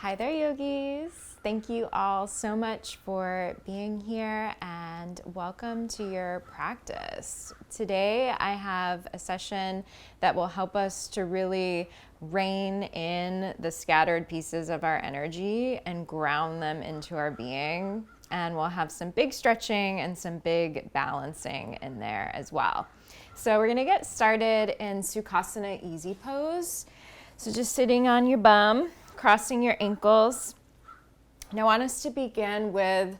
Hi there, yogis. Thank you all so much for being here and welcome to your practice. Today I have a session that will help us to really rein in the scattered pieces of our energy and ground them into our being. And we'll have some big stretching and some big balancing in there as well. So we're gonna get started in Sukhasana easy pose. So just sitting on your bum, crossing your ankles. And I want us to begin with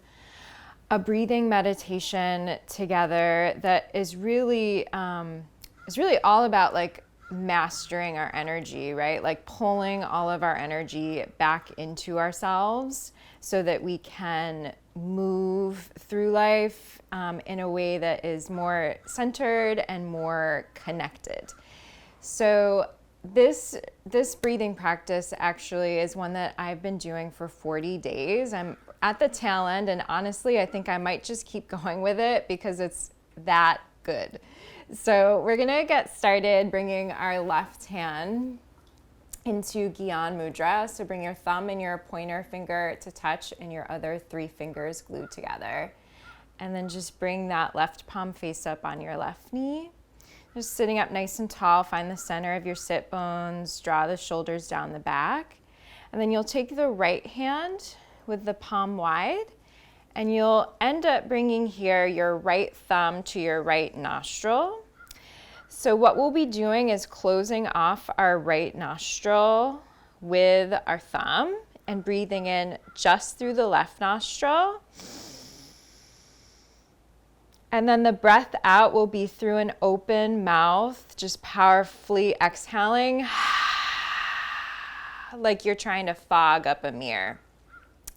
a breathing meditation together that is really all about like mastering our energy, right? Like pulling all of our energy back into ourselves so that we can move through life in a way that is more centered and more connected. So this breathing practice actually is one that I've been doing for 40 days. I'm at the tail end, and honestly, I think I might just keep going with it because it's that good. So we're gonna get started bringing our left hand into Gyan Mudra. So bring your thumb and your pointer finger to touch and your other three fingers glued together. And then just bring that left palm face up on your left knee. Just sitting up nice and tall, find the center of your sit bones, draw the shoulders down the back. And then you'll take the right hand with the palm wide, and you'll end up bringing here your right thumb to your right nostril. So what we'll be doing is closing off our right nostril with our thumb and breathing in just through the left nostril. And then the breath out will be through an open mouth, just powerfully exhaling like you're trying to fog up a mirror.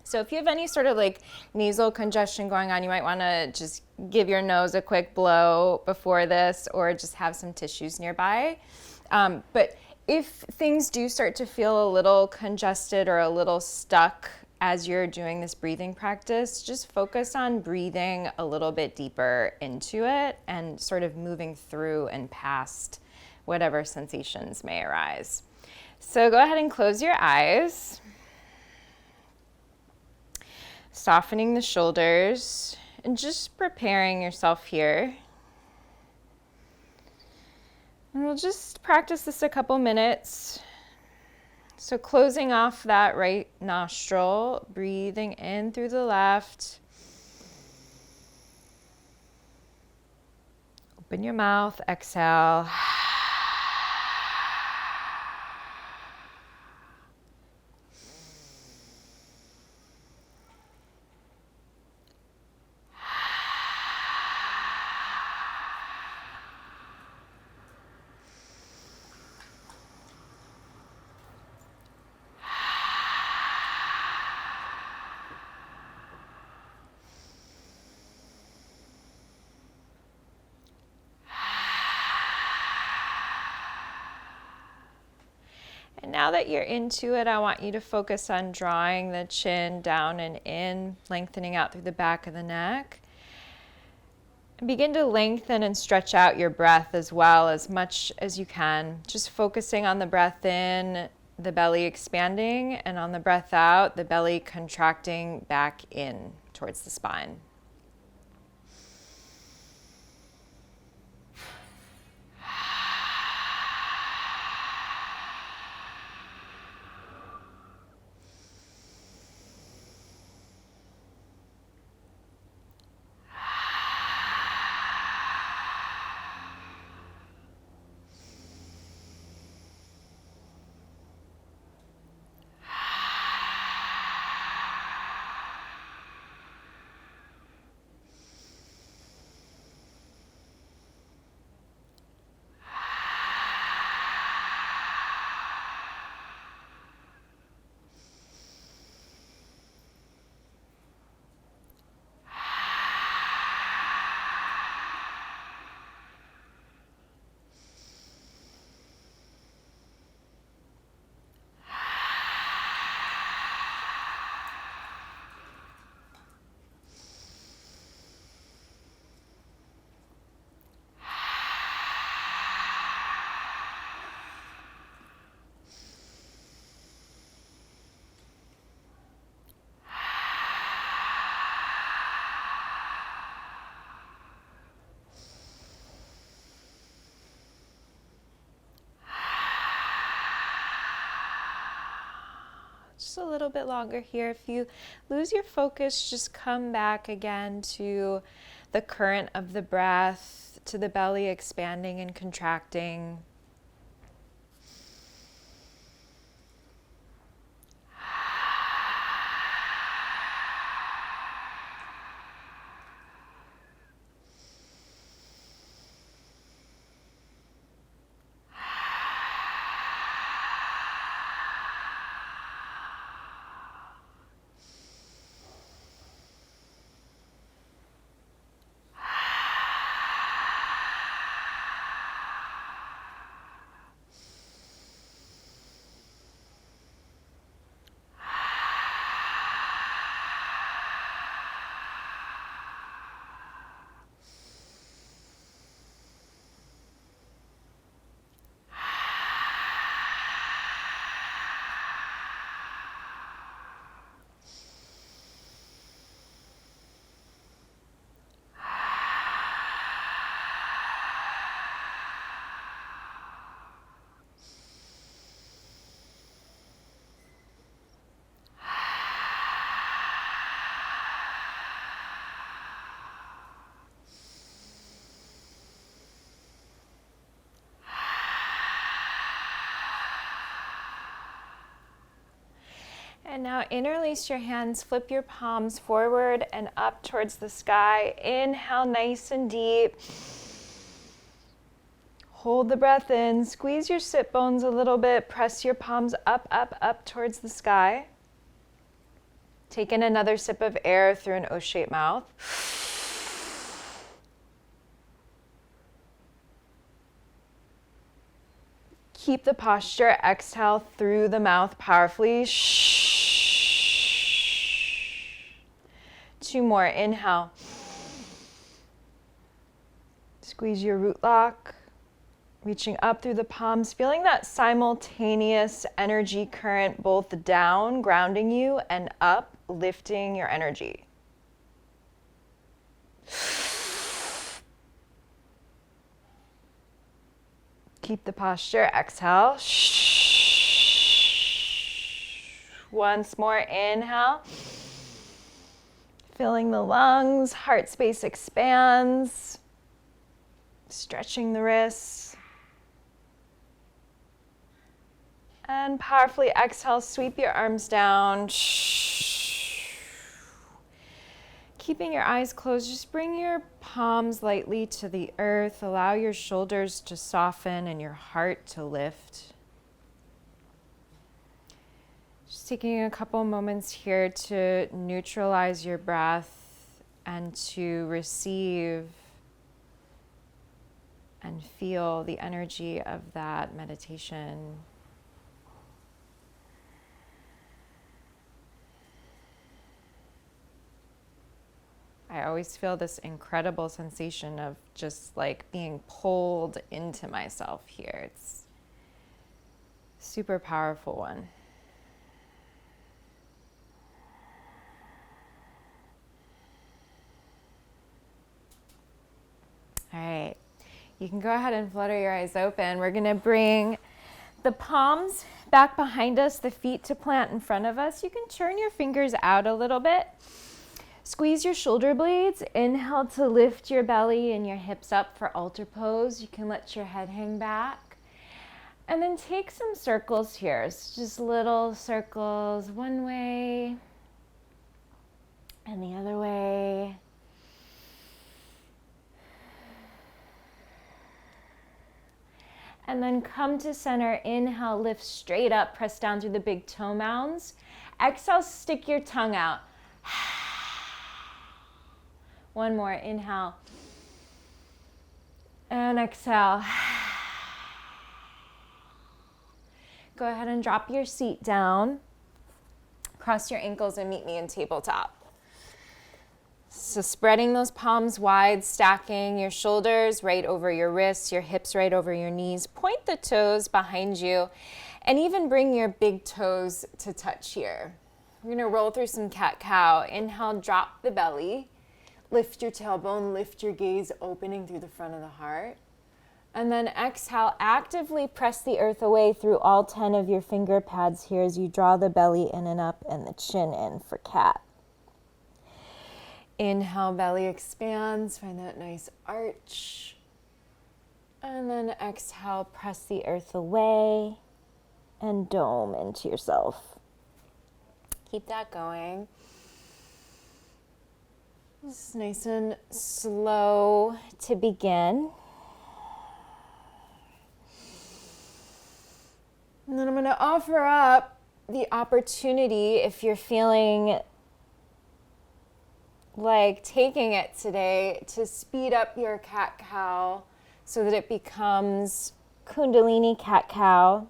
So if you have any sort of like nasal congestion going on, you might want to just give your nose a quick blow before this or just have some tissues nearby. But if things do start to feel a little congested or a little stuck as you're doing this breathing practice, just focus on breathing a little bit deeper into it and sort of moving through and past whatever sensations may arise. So go ahead and close your eyes, softening the shoulders and just preparing yourself here. And we'll just practice this a couple minutes. So closing off that right nostril, breathing in through the left. Open your mouth, exhale. And now that you're into it, I want you to focus on drawing the chin down and in, lengthening out through the back of the neck. And begin to lengthen and stretch out your breath as well as much as you can. Just focusing on the breath in, the belly expanding, and on the breath out, the belly contracting back in towards the spine. just a little bit longer here. If you lose your focus, just come back again to the current of the breath, to the belly expanding and contracting. And now interlace your hands, flip your palms forward and up towards the sky. Inhale nice and deep. Hold the breath in, squeeze your sit bones a little bit, press your palms up, up, up towards the sky. Take in another sip of air through an O-shaped mouth. Keep the posture, exhale through the mouth powerfully. 2 more, inhale. Squeeze your root lock, reaching up through the palms, feeling that simultaneous energy current both down, grounding you, and up, lifting your energy. Keep the posture, exhale. Once more, inhale. Filling the lungs, heart space expands. Stretching the wrists. And powerfully exhale, sweep your arms down. Keeping your eyes closed, just bring your palms lightly to the earth. Allow your shoulders to soften and your heart to lift. Just taking a couple moments here to neutralize your breath and to receive and feel the energy of that meditation. I always feel this incredible sensation of just like being pulled into myself here. It's a super powerful one. All right, you can go ahead and flutter your eyes open. We're gonna bring the palms back behind us, the feet to plant in front of us. You can turn your fingers out a little bit. Squeeze your shoulder blades. Inhale to lift your belly and your hips up for altar pose. You can let your head hang back. And then take some circles here. So just little circles one way and the other way. And then come to center. Inhale, lift straight up, press down through the big toe mounds. Exhale, stick your tongue out. One more, inhale. And exhale. Go ahead and drop your seat down. Cross your ankles and meet me in tabletop. So spreading those palms wide, stacking your shoulders right over your wrists, your hips right over your knees. Point the toes behind you and even bring your big toes to touch here. We're gonna roll through some cat-cow. Inhale, drop the belly. Lift your tailbone, lift your gaze, opening through the front of the heart. And then exhale, actively press the earth away through all 10 of your finger pads here as you draw the belly in and up and the chin in for cat. Inhale, belly expands, find that nice arch. And then exhale, press the earth away and dome into yourself. Keep that going. Just nice and slow to begin. And then I'm going to offer up the opportunity, if you're feeling like taking it today, to speed up your cat-cow so that it becomes Kundalini cat-cow.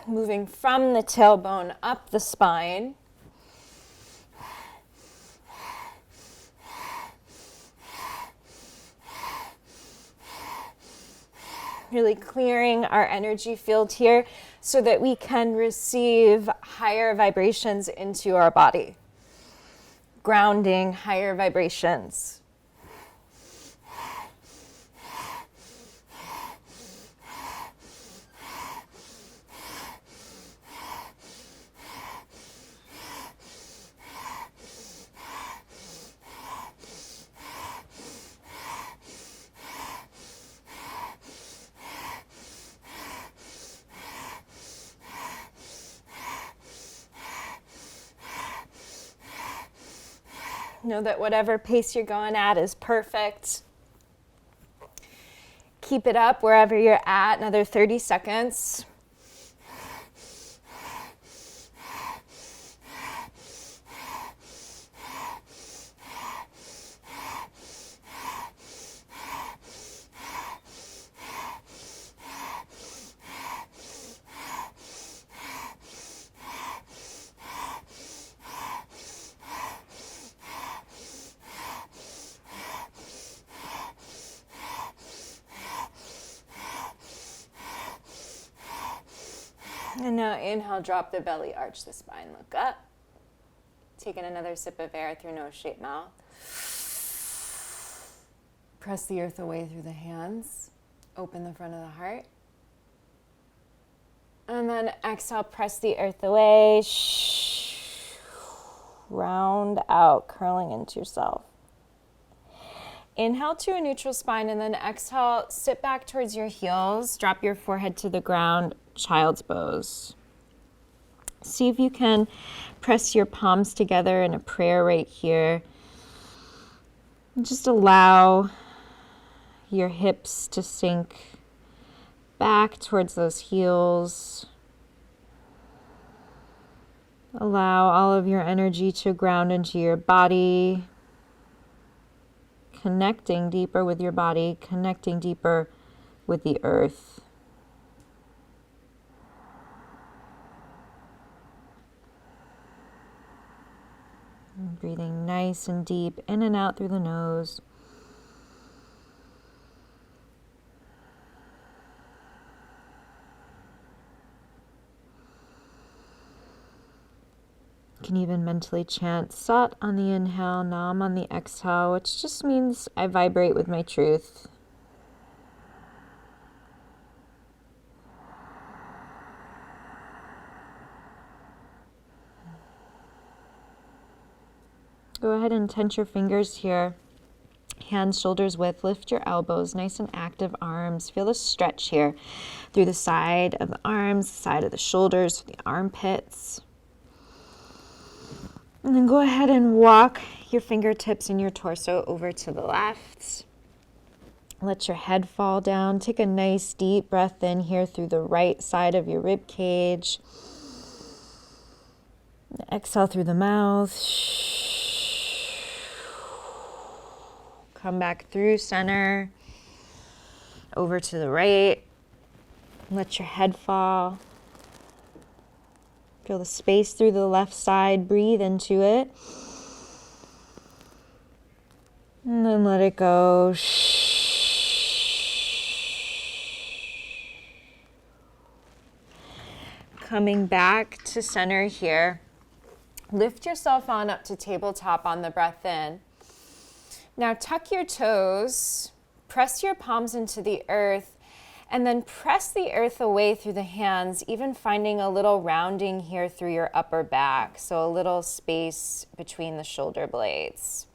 Moving from the tailbone up the spine. Really clearing our energy field here so that we can receive higher vibrations into our body. Grounding higher vibrations. Know that whatever pace you're going at is perfect. Keep it up wherever you're at. Another 30 seconds. And now inhale, drop the belly, arch the spine, look up. Taking another sip of air through nose-shaped mouth. Press the earth away through the hands. Open the front of the heart. And then exhale, press the earth away. Round out, curling into yourself. Inhale to a neutral spine, and then exhale, sit back towards your heels. Drop your forehead to the ground, child's pose. See if you can press your palms together in a prayer right here. Just allow your hips to sink back towards those heels. Allow all of your energy to ground into your body, connecting deeper with your body, connecting deeper with the earth. And breathing nice and deep in and out through the nose. You can even mentally chant Sat on the inhale, Nam on the exhale, which just means I vibrate with my truth. Go ahead and tense your fingers here. Hands, shoulders width, lift your elbows, nice and active arms. Feel the stretch here through the side of the arms, side of the shoulders, the armpits. And then go ahead and walk your fingertips and your torso over to the left. Let your head fall down. Take a nice deep breath in here through the right side of your rib cage. Exhale through the mouth. Come back through center, over to the right. Let your head fall. Feel the space through the left side. Breathe into it. And then let it go. Coming back to center here. Lift yourself on up to tabletop on the breath in. Now tuck your toes, press your palms into the earth, and then press the earth away through the hands, even finding a little rounding here through your upper back, so a little space between the shoulder blades.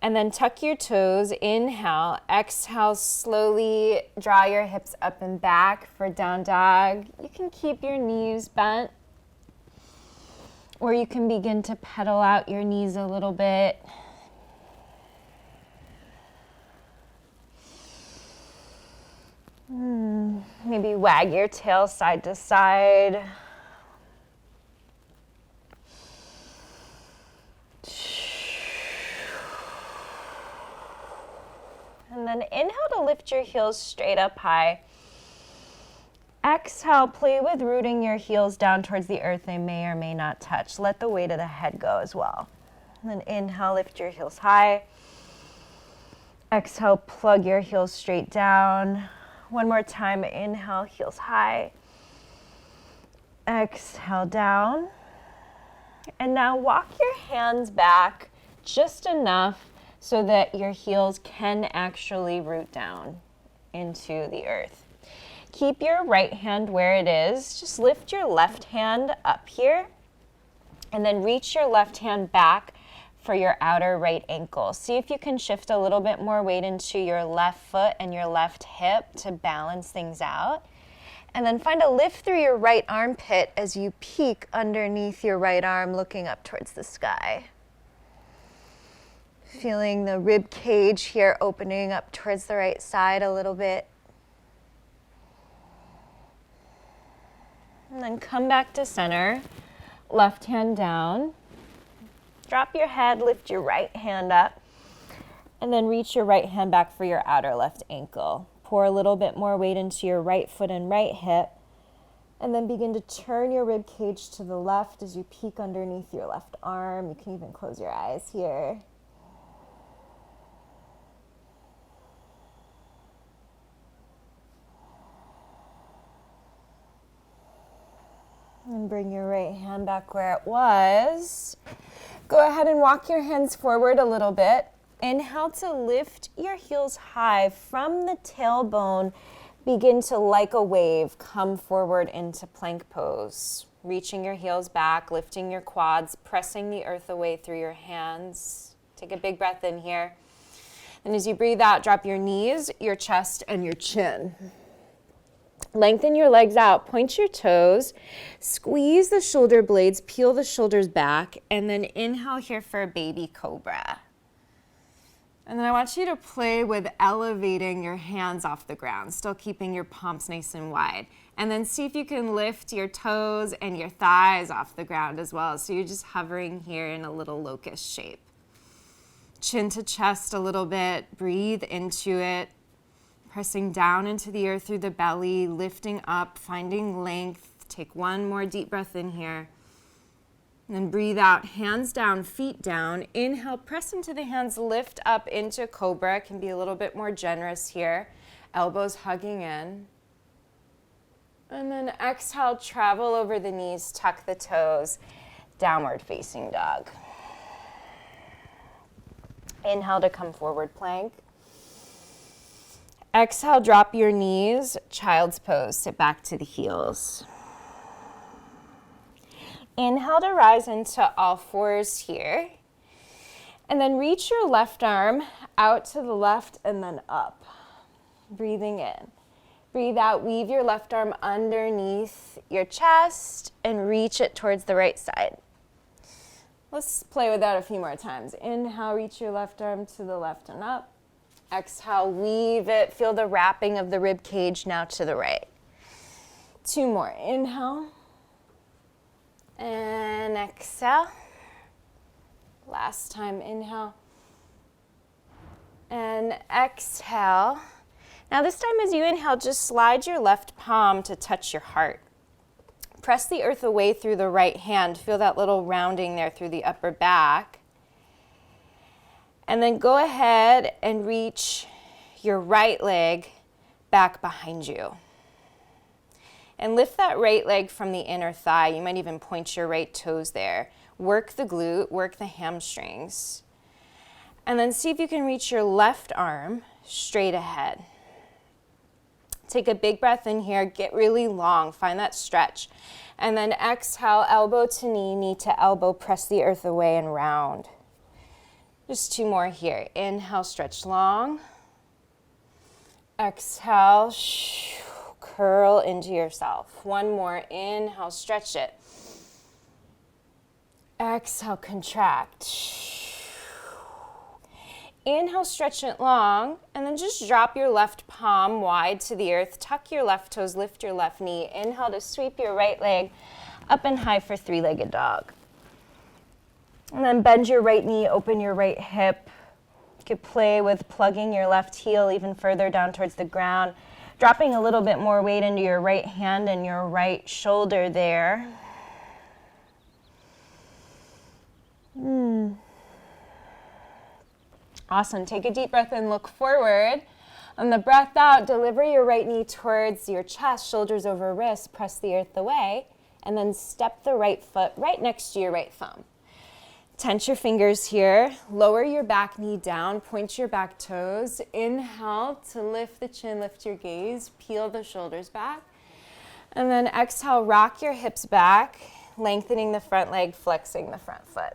And then tuck your toes, inhale, exhale, slowly draw your hips up and back for down dog. You can keep your knees bent, or you can begin to pedal out your knees a little bit. Maybe wag your tail side to side. And then inhale to lift your heels straight up high. Exhale, play with rooting your heels down towards the earth. They may or may not touch. Let the weight of the head go as well. And then inhale, lift your heels high. Exhale, plug your heels straight down. One more time, inhale, heels high. Exhale, down. And now walk your hands back just enough so that your heels can actually root down into the earth. Keep your right hand where it is. Just lift your left hand up here and then reach your left hand back for your outer right ankle. See if you can shift a little bit more weight into your left foot and your left hip to balance things out. And then find a lift through your right armpit as you peek underneath your right arm, looking up towards the sky. Feeling the rib cage here opening up towards the right side a little bit. And then come back to center, left hand down. Drop your head, lift your right hand up, and then reach your right hand back for your outer left ankle. Pour a little bit more weight into your right foot and right hip, and then begin to turn your rib cage to the left as you peek underneath your left arm. You can even close your eyes here. And bring your right hand back where it was. Go ahead and walk your hands forward a little bit. Inhale to lift your heels high from the tailbone. Begin to, like a wave, come forward into plank pose. Reaching your heels back, lifting your quads, pressing the earth away through your hands. Take a big breath in here. And as you breathe out, drop your knees, your chest, and your chin. Lengthen your legs out, point your toes, squeeze the shoulder blades, peel the shoulders back, and then inhale here for a baby cobra. And then I want you to play with elevating your hands off the ground, still keeping your palms nice and wide. And then see if you can lift your toes and your thighs off the ground as well. So you're just hovering here in a little locust shape. Chin to chest a little bit, breathe into it. Pressing down into the earth through the belly, lifting up, finding length. Take one more deep breath in here. And then breathe out, hands down, feet down. Inhale, press into the hands, lift up into Cobra. It can be a little bit more generous here. Elbows hugging in. And then exhale, travel over the knees, tuck the toes, downward facing dog. Inhale to come forward plank. Exhale, drop your knees, child's pose, sit back to the heels. Inhale to rise into all fours here. And then reach your left arm out to the left and then up. Breathing in. Breathe out, weave your left arm underneath your chest and reach it towards the right side. Let's play with that a few more times. Inhale, reach your left arm to the left and up. Exhale, weave it. Feel the wrapping of the rib cage now to the right. Two more. Inhale. And exhale. Last time, inhale. And exhale. Now this time as you inhale, just slide your left palm to touch your heart. Press the earth away through the right hand. Feel that little rounding there through the upper back. And then go ahead and reach your right leg back behind you. And lift that right leg from the inner thigh. You might even point your right toes there. Work the glute, work the hamstrings. And then see if you can reach your left arm straight ahead. Take a big breath in here, get really long, find that stretch. And then exhale, elbow to knee, knee to elbow, press the earth away and round. Just 2 more here. Inhale, stretch long. Exhale, curl into yourself. 1 more, inhale, stretch it. Exhale, contract. Inhale, stretch it long, and then just drop your left palm wide to the earth. Tuck your left toes, lift your left knee. Inhale to sweep your right leg up and high for 3-legged dog. And then bend your right knee, open your right hip. You could play with plugging your left heel even further down towards the ground, dropping a little bit more weight into your right hand and your right shoulder there. Awesome. Take a deep breath in, look forward. On the breath out, deliver your right knee towards your chest, shoulders over wrists, press the earth away, and then step the right foot right next to your right thumb. Tense your fingers here, lower your back knee down, point your back toes. Inhale to lift the chin, lift your gaze, peel the shoulders back. And then exhale, rock your hips back, lengthening the front leg, flexing the front foot.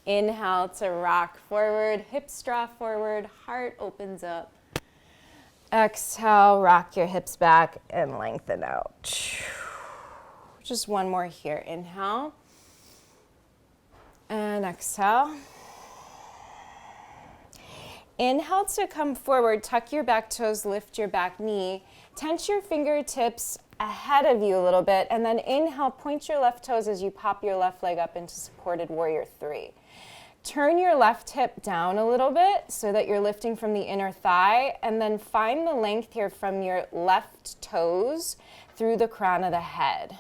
Inhale to rock forward, hips draw forward, heart opens up. Exhale, rock your hips back and lengthen out. Just 1 more here. Inhale. And exhale. Inhale to come forward, tuck your back toes, lift your back knee. Tense your fingertips ahead of you a little bit, and then inhale, point your left toes as you pop your left leg up into supported warrior 3. Turn your left hip down a little bit so that you're lifting from the inner thigh, and then find the length here from your left toes through the crown of the head.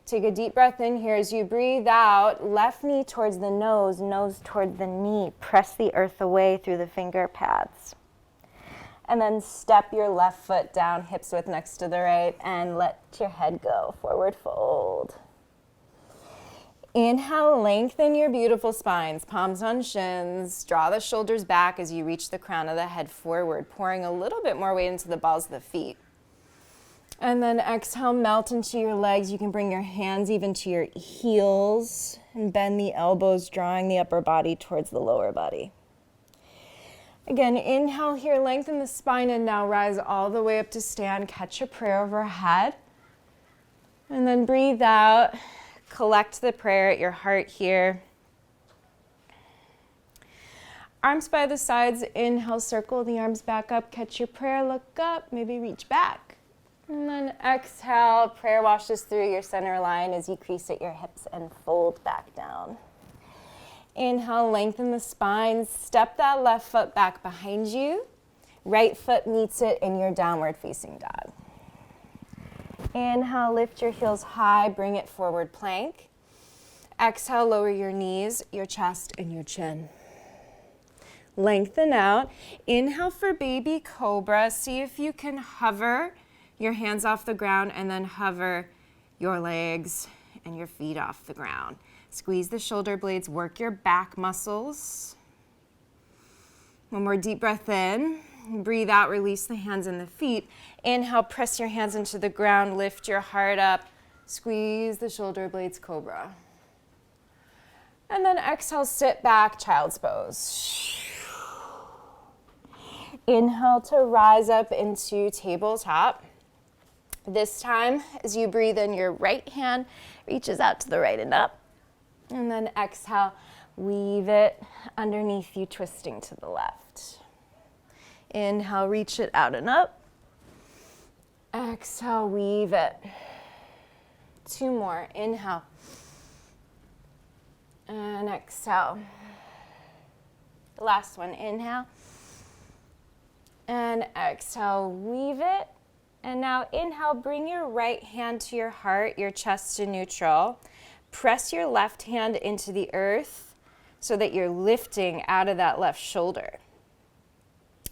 Take a deep breath in here as you breathe out, left knee towards the nose, nose towards the knee. Press the earth away through the finger pads. And then step your left foot down, hips width next to the right, and let your head go. Forward fold. Inhale, lengthen your beautiful spines, palms on shins. Draw the shoulders back as you reach the crown of the head forward, pouring a little bit more weight into the balls of the feet. And then exhale, melt into your legs. You can bring your hands even to your heels and bend the elbows, drawing the upper body towards the lower body. Again, inhale here, lengthen the spine, and now rise all the way up to stand. Catch a prayer overhead. And then breathe out. Collect the prayer at your heart here. Arms by the sides. Inhale, circle the arms back up. Catch your prayer, look up, maybe reach back. And then exhale, prayer washes through your center line as you crease at your hips and fold back down. Inhale, lengthen the spine. Step that left foot back behind you. Right foot meets it in your downward facing dog. Inhale, lift your heels high, bring it forward plank. Exhale, lower your knees, your chest, and your chin. Lengthen out. Inhale for baby cobra. See if you can hover your hands off the ground and then hover your legs and your feet off the ground. Squeeze the shoulder blades, work your back muscles. 1 more deep breath in. Breathe out, release the hands and the feet. Inhale, press your hands into the ground, lift your heart up, squeeze the shoulder blades, cobra. And then exhale, sit back, child's pose. Inhale to rise up into tabletop. This time, as you breathe in, your right hand reaches out to the right and up. And then exhale, weave it underneath you, twisting to the left. Inhale, reach it out and up. Exhale, weave it. 2 more. Inhale. And exhale. Last one. Inhale. And exhale, weave it. And now inhale, bring your right hand to your heart, your chest to neutral. Press your left hand into the earth so that you're lifting out of that left shoulder.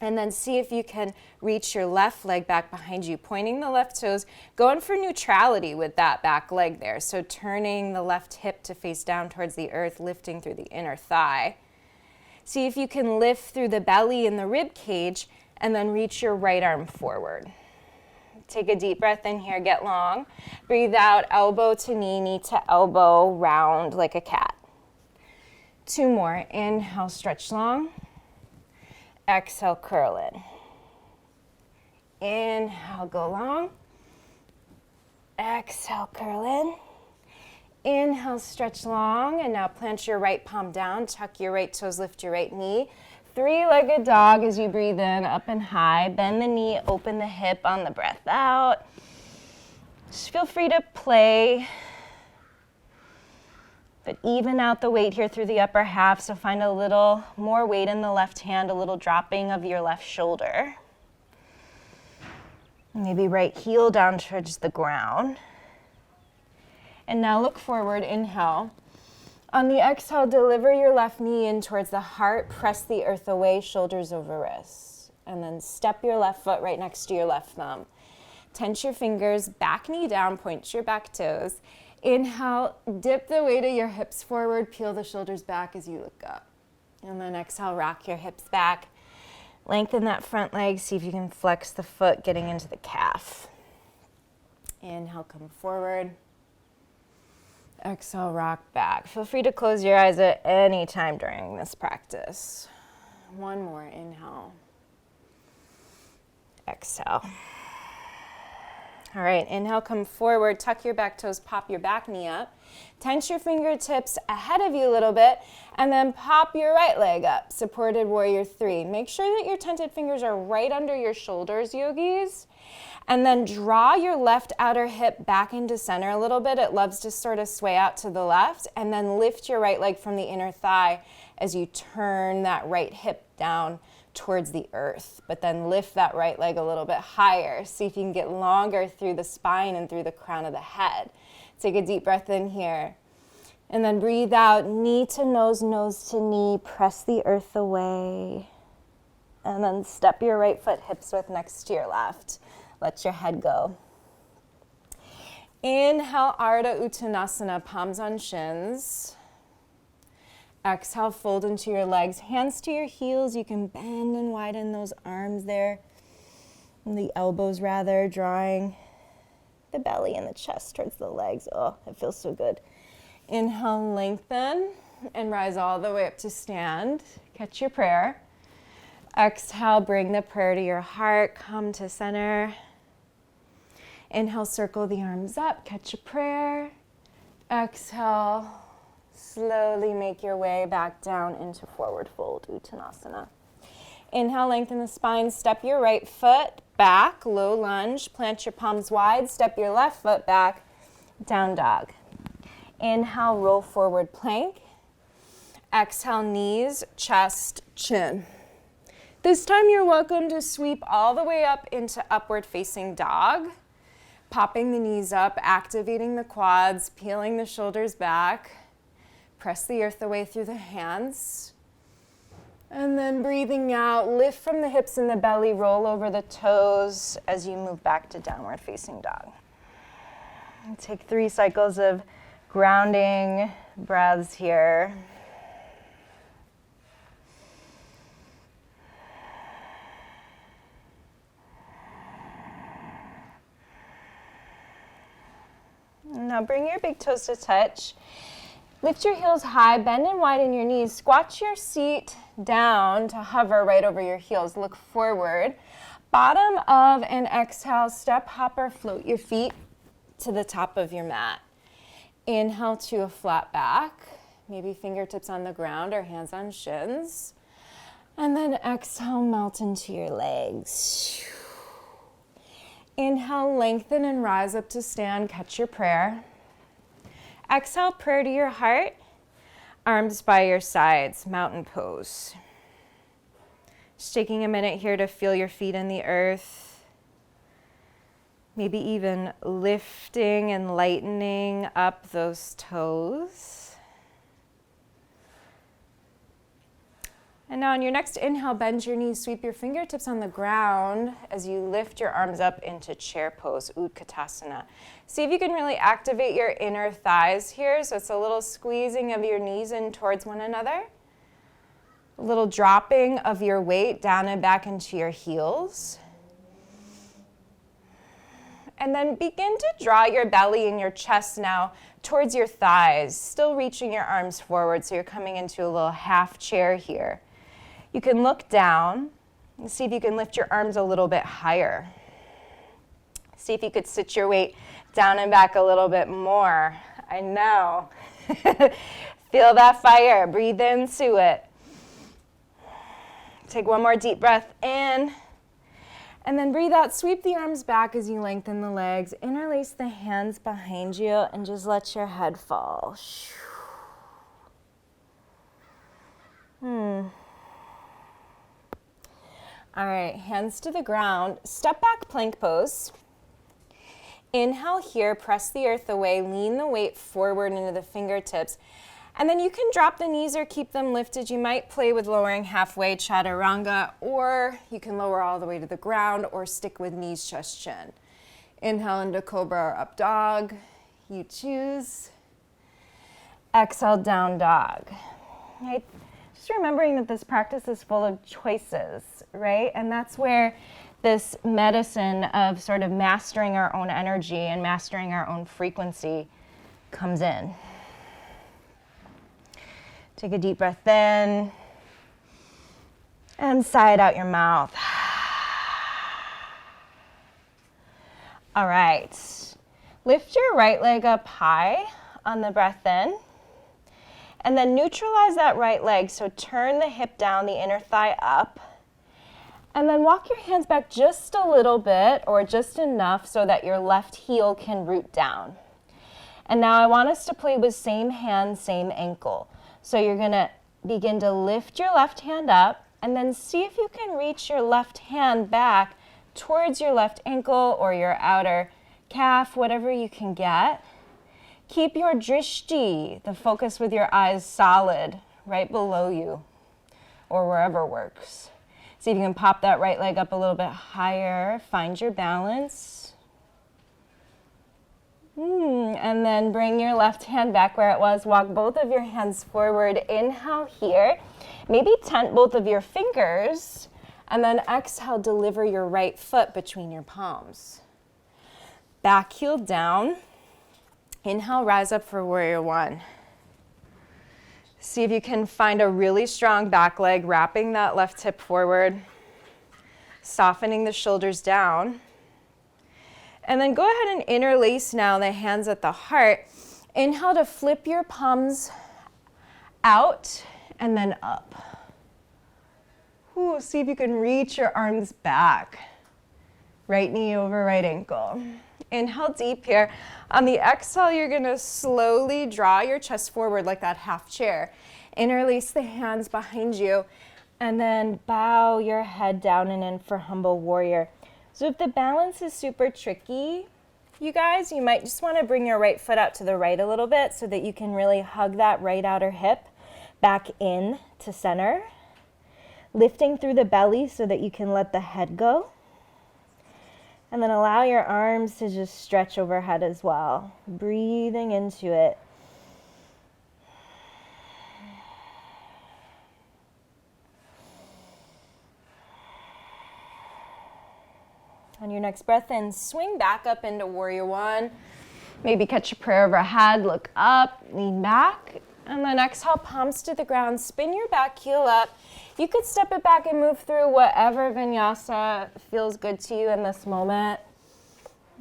And then see if you can reach your left leg back behind you, pointing the left toes, going for neutrality with that back leg there. So turning the left hip to face down towards the earth, lifting through the inner thigh. See if you can lift through the belly and the rib cage, and then reach your right arm forward. Take a deep breath in here, get long. Breathe out, elbow to knee to elbow, round like a cat. 2 more. Inhale, stretch long. Exhale, curl in. Inhale, go long. Exhale, curl in. Inhale, stretch long. And now plant your right palm down. Tuck your right toes, lift your right knee. 3-legged dog as you breathe in, up and high. Bend the knee, open the hip on the breath out. Just feel free to play. But even out the weight here through the upper half, so find a little more weight in the left hand, a little dropping of your left shoulder. Maybe right heel down towards the ground. And now look forward, inhale. On the exhale, deliver your left knee in towards the heart, press the earth away, shoulders over wrists. And then step your left foot right next to your left thumb. Tense your fingers, back knee down, point your back toes. Inhale, dip the weight of your hips forward, peel the shoulders back as you look up. And then exhale, rock your hips back. Lengthen that front leg, see if you can flex the foot getting into the calf. Inhale, come forward. Exhale, rock back. Feel free to close your eyes at any time during this practice. 1 more, inhale. Exhale. All right, inhale, come forward, tuck your back toes, pop your back knee up. Tense your fingertips ahead of you a little bit, and then pop your right leg up, supported warrior 3. Make sure that your tented fingers are right under your shoulders, yogis. And then draw your left outer hip back into center a little bit. It loves to sort of sway out to the left, and then lift your right leg from the inner thigh as you turn that right hip down towards the earth, but then lift that right leg a little bit higher. See if you can get longer through the spine and through the crown of the head. Take a deep breath in here. And then breathe out, knee to nose to knee. Press the earth away. And then step your right foot hips width next to your left. Let your head go. Inhale, Ardha Uttanasana, palms on shins. Exhale, fold into your legs, hands to your heels. You can bend and widen those arms there, and the elbows rather, drawing the belly and the chest towards the legs. Oh, it feels so good. Inhale, lengthen, and rise all the way up to stand. Catch your prayer. Exhale, bring the prayer to your heart. Come to center. Inhale, circle the arms up. Catch a prayer. Exhale. Slowly make your way back down into forward fold, Uttanasana. Inhale, lengthen the spine. Step your right foot back, low lunge. Plant your palms wide. Step your left foot back, down dog. Inhale, roll forward plank. Exhale, knees, chest, chin. This time you're welcome to sweep all the way up into upward facing dog. Popping the knees up, activating the quads, peeling the shoulders back. Press the earth away through the hands. And then breathing out, lift from the hips and the belly, roll over the toes as you move back to downward facing dog. And take 3 cycles of grounding breaths here. Now bring your big toes to touch. Lift your heels high, bend and widen your knees. Squat your seat down to hover right over your heels. Look forward. Bottom of an exhale, step, hopper, float your feet to the top of your mat. Inhale to a flat back, maybe fingertips on the ground or hands on shins. And then exhale, melt into your legs. Inhale, lengthen and rise up to stand. Catch your prayer. Exhale, prayer to your heart. Arms by your sides, mountain pose. Just taking a minute here to feel your feet in the earth. Maybe even lifting and lightening up those toes. And now on your next inhale, bend your knees, sweep your fingertips on the ground as you lift your arms up into chair pose, Utkatasana. See if you can really activate your inner thighs here. So it's a little squeezing of your knees in towards one another. A little dropping of your weight down and back into your heels. And then begin to draw your belly and your chest now towards your thighs, still reaching your arms forward. So you're coming into a little half chair here. You can look down and see if you can lift your arms a little bit higher. See if you could sit your weight down and back a little bit more. I know. Feel that fire. Breathe into it. Take one more deep breath in. And then breathe out. Sweep the arms back as you lengthen the legs. Interlace the hands behind you and just let your head fall. All right, hands to the ground. Step back plank pose. Inhale here, press the earth away, lean the weight forward into the fingertips. And then you can drop the knees or keep them lifted. You might play with lowering halfway, chaturanga, or you can lower all the way to the ground or stick with knees, chest, chin. Inhale into Cobra or up dog. You choose. Exhale, down dog. Right? Just remembering that this practice is full of choices, right? And that's where this medicine of sort of mastering our own energy and mastering our own frequency comes in. Take a deep breath in and sigh it out your mouth. All right. Lift your right leg up high on the breath in. And then neutralize that right leg. So turn the hip down, the inner thigh up. And then walk your hands back just a little bit or just enough so that your left heel can root down. And now I want us to play with same hand, same ankle. So you're gonna begin to lift your left hand up and then see if you can reach your left hand back towards your left ankle or your outer calf, whatever you can get. Keep your drishti, the focus with your eyes, solid right below you or wherever works. See if you can pop that right leg up a little bit higher. Find your balance. And then bring your left hand back where it was. Walk both of your hands forward. Inhale here. Maybe tent both of your fingers. And then exhale, deliver your right foot between your palms. Back heel down. Inhale, rise up for warrior one. See if you can find a really strong back leg, wrapping that left hip forward, softening the shoulders down. And then go ahead and interlace now the hands at the heart. Inhale to flip your palms out and then up. See if you can reach your arms back. Right knee over right ankle. Inhale deep here. On the exhale, you're gonna slowly draw your chest forward like that half chair. Interlace the hands behind you and then bow your head down and in for humble warrior. So if the balance is super tricky, you guys, you might just wanna bring your right foot out to the right a little bit so that you can really hug that right outer hip back in to center. Lifting through the belly so that you can let the head go. And then allow your arms to just stretch overhead as well. Breathing into it. On your next breath in, swing back up into warrior one. Maybe catch a prayer overhead, look up, lean back. And then exhale, palms to the ground, spin your back heel up. You could step it back and move through whatever vinyasa feels good to you in this moment.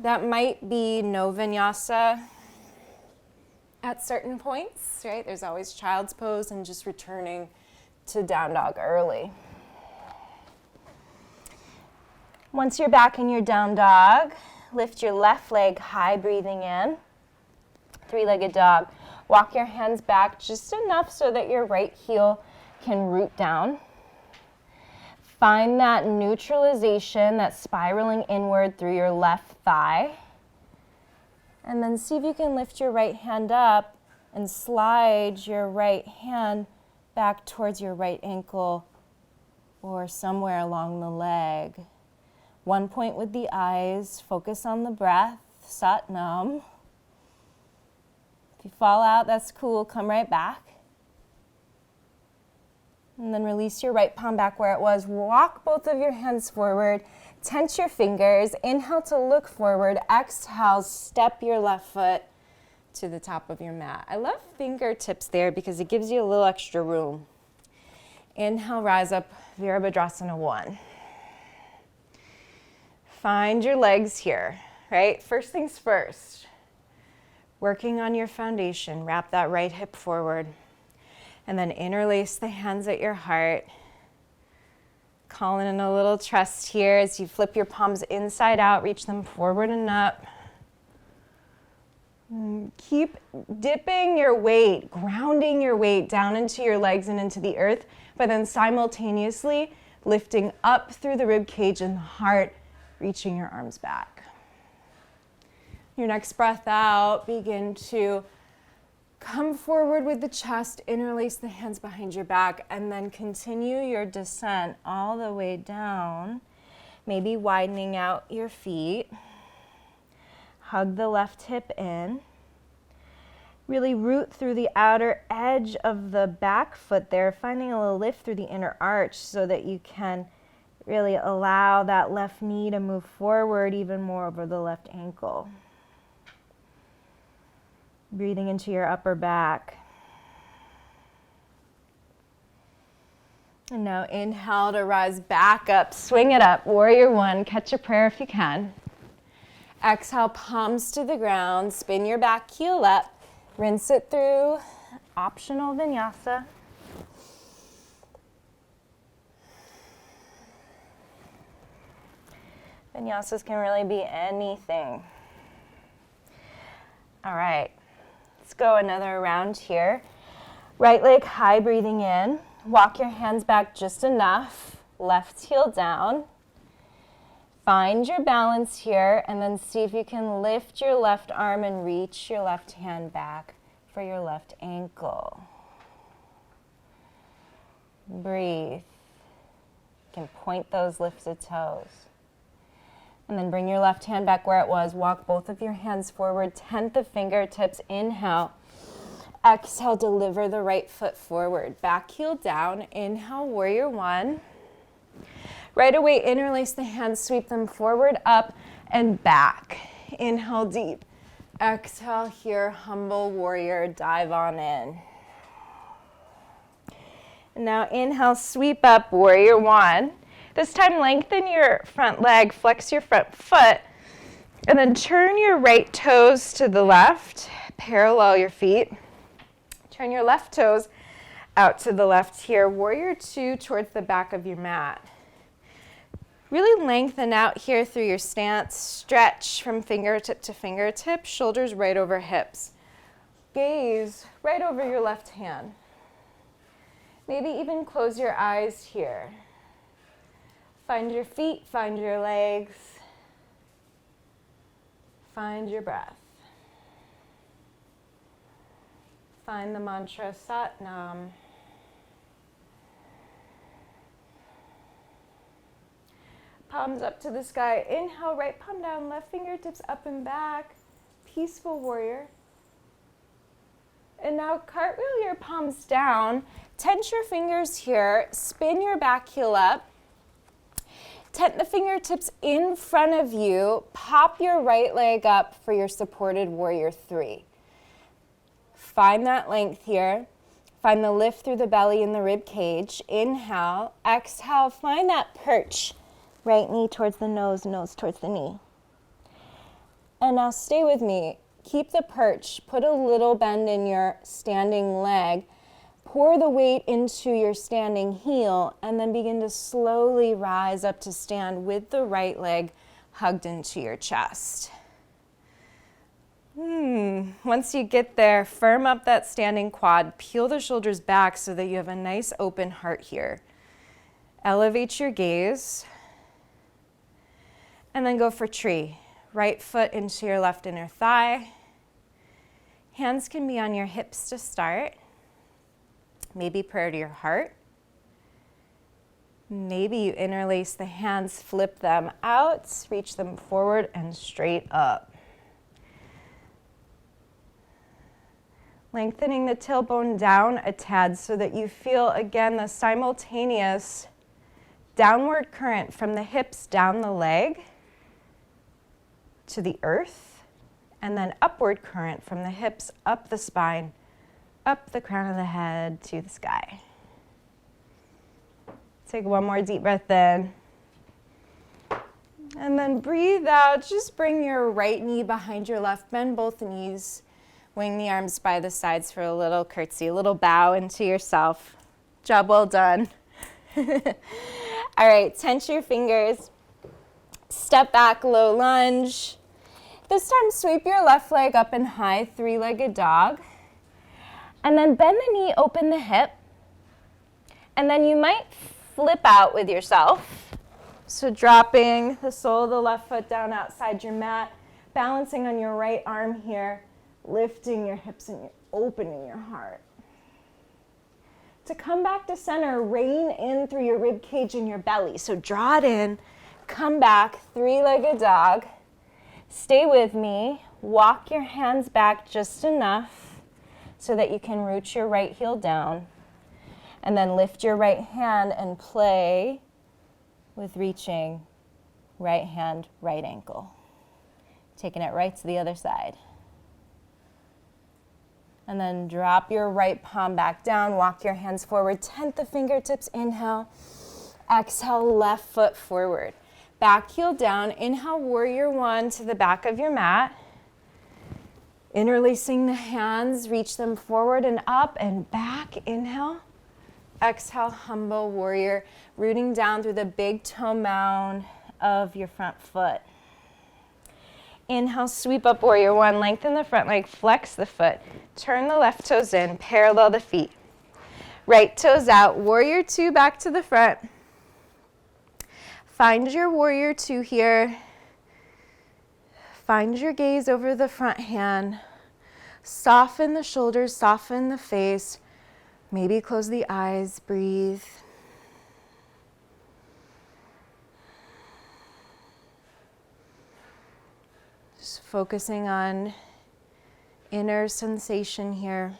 That might be no vinyasa at certain points, right? There's always child's pose and just returning to down dog early. Once you're back in your down dog, lift your left leg high, breathing in. Three-legged dog. Walk your hands back just enough so that your right heel can root down. Find that neutralization, that spiraling inward through your left thigh. And then see if you can lift your right hand up and slide your right hand back towards your right ankle or somewhere along the leg. One point with the eyes, focus on the breath, Sat Nam. If you fall out, that's cool, come right back. And then release your right palm back where it was. Walk both of your hands forward. Tense your fingers. Inhale to look forward. Exhale, step your left foot to the top of your mat. I love fingertips there because it gives you a little extra room. Inhale, rise up, Virabhadrasana 1. Find your legs here, right? First things first. Working on your foundation. Wrap that right hip forward. And then interlace the hands at your heart. Calling in a little trust here as you flip your palms inside out, reach them forward and up. Keep dipping your weight, grounding your weight down into your legs and into the earth, but then simultaneously lifting up through the rib cage and the heart, reaching your arms back. Your next breath out, begin to come forward with the chest, interlace the hands behind your back, and then continue your descent all the way down, maybe widening out your feet. Hug the left hip in. Really root through the outer edge of the back foot there, finding a little lift through the inner arch so that you can really allow that left knee to move forward even more over the left ankle. Breathing into your upper back. And now inhale to rise back up, swing it up, warrior 1, catch a prayer if you can. Exhale, palms to the ground, spin your back heel up, rinse it through, optional vinyasa. Vinyasas can really be anything. All right. Let's go another round here. Right leg high, breathing in. Walk your hands back just enough. Left heel down. Find your balance here and then see if you can lift your left arm and reach your left hand back for your left ankle. Breathe. You can point those lifted toes. And then bring your left hand back where it was. Walk both of your hands forward. Tent the fingertips. Inhale. Exhale, deliver the right foot forward. Back heel down. Inhale, warrior 1. Right away, interlace the hands, sweep them forward, up, and back. Inhale deep. Exhale here, humble warrior, dive on in. And now inhale, sweep up, warrior 1. This time, lengthen your front leg, flex your front foot, and then turn your right toes to the left, parallel your feet. Turn your left toes out to the left here, warrior 2 towards the back of your mat. Really lengthen out here through your stance, stretch from fingertip to fingertip, shoulders right over hips. Gaze right over your left hand. Maybe even close your eyes here. Find your feet, find your legs, find your breath. Find the mantra Sat Nam. Palms up to the sky. Inhale, right palm down, left fingertips up and back. Peaceful warrior. And now cartwheel your palms down. Tense your fingers here. Spin your back heel up. Tent the fingertips in front of you. Pop your right leg up for your supported warrior 3. Find that length here. Find the lift through the belly and the rib cage. Inhale. Exhale. Find that perch. Right knee towards the nose, nose towards the knee. And now stay with me. Keep the perch. Put a little bend in your standing leg. Pour the weight into your standing heel and then begin to slowly rise up to stand with the right leg hugged into your chest. Once you get there, firm up that standing quad. Peel the shoulders back so that you have a nice open heart here. Elevate your gaze. And then go for tree. Right foot into your left inner thigh. Hands can be on your hips to start. Maybe prayer to your heart. Maybe you interlace the hands, flip them out, reach them forward and straight up. Lengthening the tailbone down a tad so that you feel, again, the simultaneous downward current from the hips down the leg to the earth, and then upward current from the hips up the spine, up the crown of the head to the sky. Take one more deep breath in. And then breathe out. Just bring your right knee behind your left. Bend both knees. Wing the arms by the sides for a little curtsy, a little bow into yourself. Job well done. All right, tense your fingers. Step back, low lunge. This time, sweep your left leg up and high, three-legged dog. And then bend the knee, open the hip. And then you might flip out with yourself. So dropping the sole of the left foot down outside your mat, balancing on your right arm here, lifting your hips and opening your heart. To come back to center, rein in through your rib cage and your belly. So draw it in, come back, three-legged dog. Stay with me. Walk your hands back just enough so that you can root your right heel down. And then lift your right hand and play with reaching right hand, right ankle. Taking it right to the other side. And then drop your right palm back down, walk your hands forward, tent the fingertips, inhale. Exhale, left foot forward. Back heel down, inhale, warrior one to the back of your mat. Interlacing the hands, reach them forward and up and back, inhale. Exhale, humble warrior, rooting down through the big toe mound of your front foot. Inhale, sweep up warrior one, lengthen the front leg, flex the foot, turn the left toes in, parallel the feet. Right toes out, warrior two back to the front. Find your warrior two here. Find your gaze over the front hand. Soften the shoulders, soften the face. Maybe close the eyes, breathe. Just focusing on inner sensation here.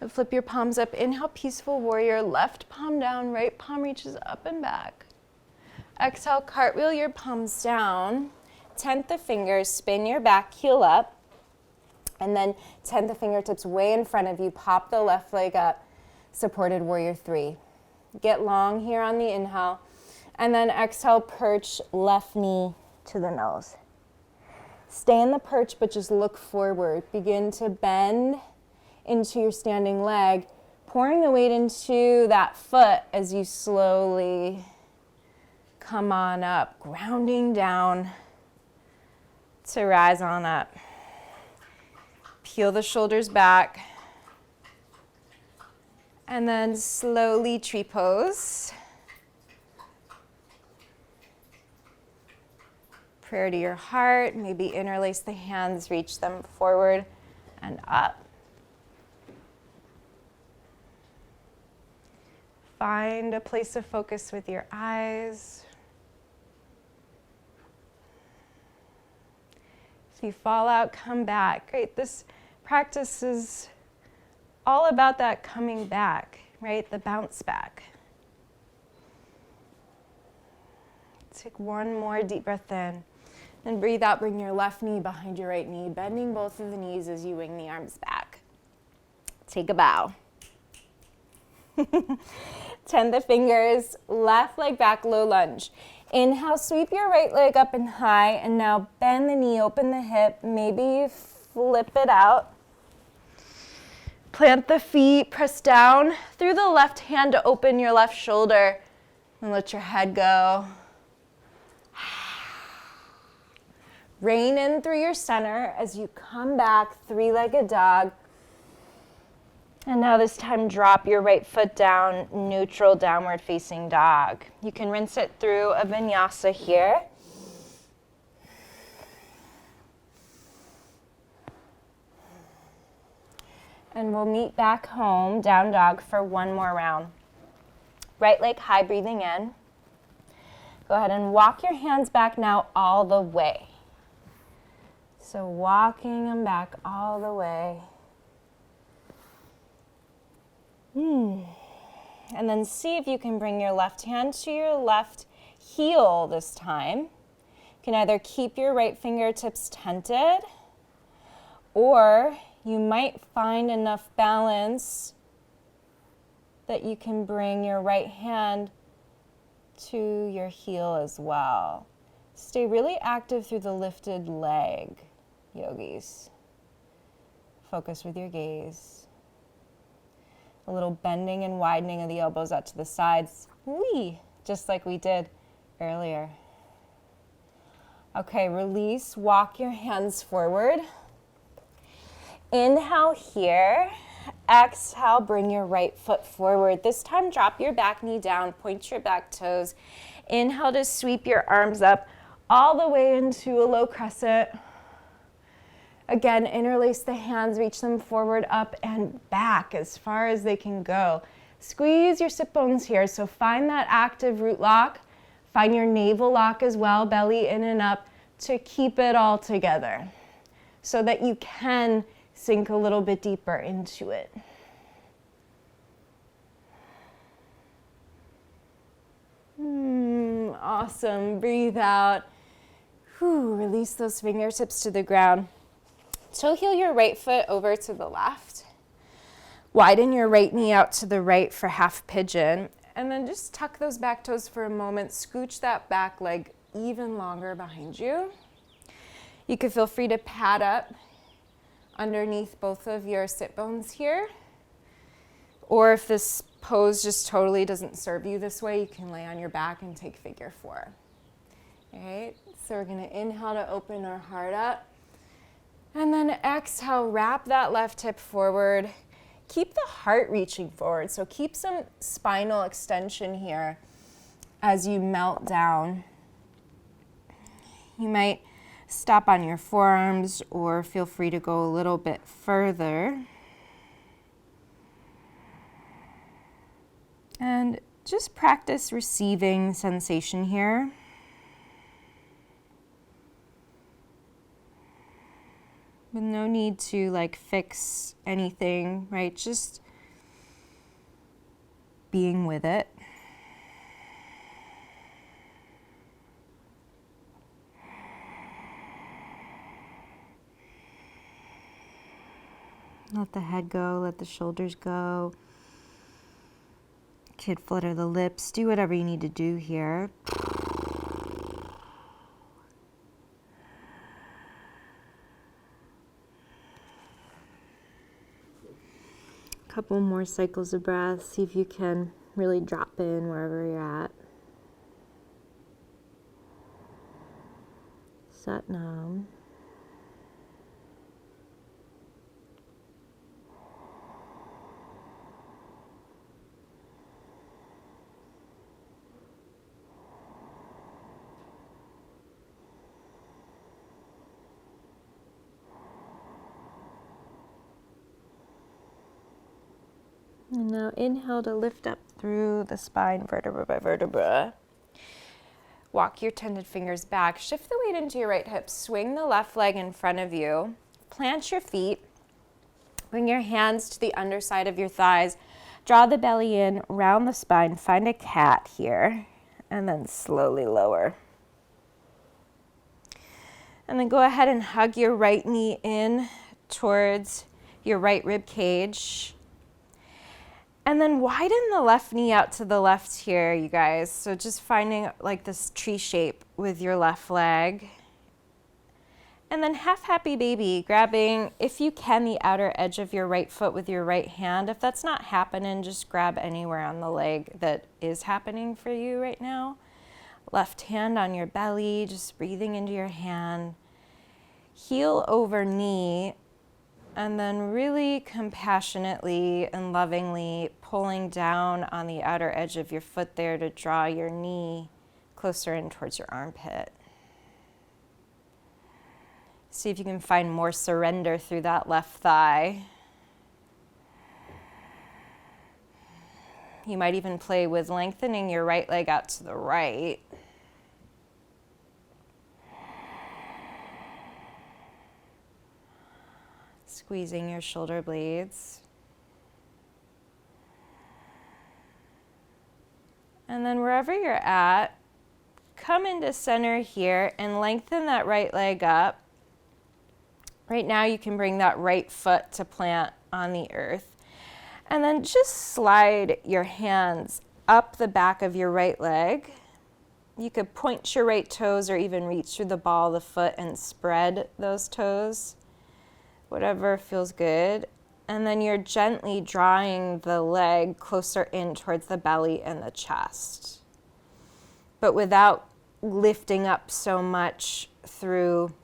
And flip your palms up. Inhale, peaceful warrior. Left palm down, right palm reaches up and back. Exhale, cartwheel your palms down. Tent the fingers, spin your back heel up. And then tent the fingertips way in front of you. Pop the left leg up. Supported warrior three. Get long here on the inhale. And then exhale, perch left knee to the nose. Stay in the perch, but just look forward. Begin to bend into your standing leg, pouring the weight into that foot as you slowly come on up, grounding down to rise on up. Peel the shoulders back. And then slowly tree pose. Prayer to your heart. Maybe interlace the hands, reach them forward and up. Find a place of focus with your eyes. If you fall out, come back. Great. This practice is all about that coming back, right? The bounce back. Take one more deep breath in. Then breathe out, bring your left knee behind your right knee, bending both of the knees as you wing the arms back. Take a bow. Tend the fingers, left leg back, low lunge. Inhale, sweep your right leg up and high, and now bend the knee, open the hip, maybe flip it out. Plant the feet, press down through the left hand to open your left shoulder, and let your head go. Rein in through your center as you come back, three-legged dog. And now this time, drop your right foot down, neutral downward facing dog. You can rinse it through a vinyasa here. And we'll meet back home, down dog, for one more round. Right leg high, breathing in. Go ahead and walk your hands back now all the way. So walking them back all the way. And then see if you can bring your left hand to your left heel this time. You can either keep your right fingertips tented, or you might find enough balance that you can bring your right hand to your heel as well. Stay really active through the lifted leg, yogis. Focus with your gaze. A little bending and widening of the elbows out to the sides. Whee! Just like we did earlier. Okay, release, walk your hands forward. Inhale here. Exhale, bring your right foot forward. This time, drop your back knee down, point your back toes. Inhale to sweep your arms up all the way into a low crescent. Again, interlace the hands, reach them forward, up and back as far as they can go. Squeeze your sit bones here, so find that active root lock. Find your navel lock as well, belly in and up, to keep it all together so that you can sink a little bit deeper into it. Awesome. Breathe out. Release those fingertips to the ground. Toe heel your right foot over to the left. Widen your right knee out to the right for half pigeon. And then just tuck those back toes for a moment. Scooch that back leg even longer behind you. You could feel free to pad up underneath both of your sit bones here. Or if this pose just totally doesn't serve you this way, you can lay on your back and take figure 4. All right, so we're gonna inhale to open our heart up. And then exhale, wrap that left hip forward. Keep the heart reaching forward. So keep some spinal extension here as you melt down. You might stop on your forearms or feel free to go a little bit further. And just practice receiving sensation here. With no need to fix anything, right? Just being with it. Let the head go, let the shoulders go. Kid flutter the lips, do whatever you need to do here. Couple more cycles of breath. See if you can really drop in wherever you're at. Sat Nam. And now inhale to lift up through the spine, vertebra by vertebra. Walk your tended fingers back. Shift the weight into your right hip. Swing the left leg in front of you. Plant your feet. Bring your hands to the underside of your thighs. Draw the belly in, round the spine. Find a cat here. And then slowly lower. And then go ahead and hug your right knee in towards your right rib cage. And then widen the left knee out to the left here, you guys. So just finding this tree shape with your left leg. And then half happy baby, grabbing, if you can, the outer edge of your right foot with your right hand. If that's not happening, just grab anywhere on the leg that is happening for you right now. Left hand on your belly, just breathing into your hand. Heel over knee. And then really compassionately and lovingly pulling down on the outer edge of your foot there to draw your knee closer in towards your armpit. See if you can find more surrender through that left thigh. You might even play with lengthening your right leg out to the right. Squeezing your shoulder blades. And then wherever you're at, come into center here and lengthen that right leg up. Right now you can bring that right foot to plant on the earth. And then just slide your hands up the back of your right leg. You could point your right toes or even reach through the ball of the foot and spread those toes. Whatever feels good. And then you're gently drawing the leg closer in towards the belly and the chest, but without lifting up so much through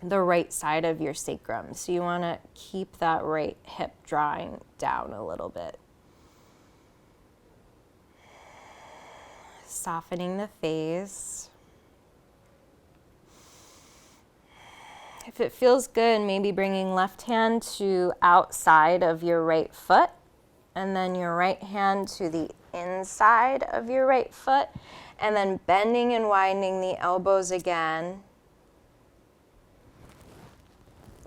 the right side of your sacrum. So you want to keep that right hip drawing down a little bit. Softening the face. If it feels good, maybe bringing left hand to outside of your right foot, and then your right hand to the inside of your right foot, and then bending and widening the elbows again.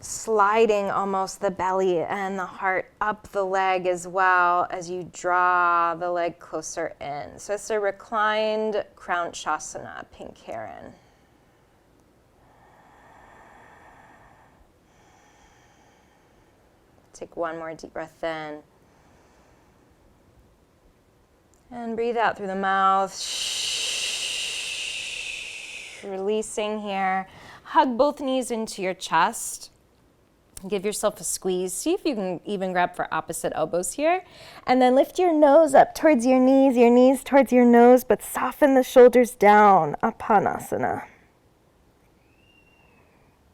Sliding almost the belly and the heart up the leg as well as you draw the leg closer in. So it's a reclined Krounchasana, Pink Heron. Take one more deep breath in. And breathe out through the mouth. Releasing here. Hug both knees into your chest. Give yourself a squeeze. See if you can even grab for opposite elbows here. And then lift your nose up towards your knees towards your nose, but soften the shoulders down. Uttanasana.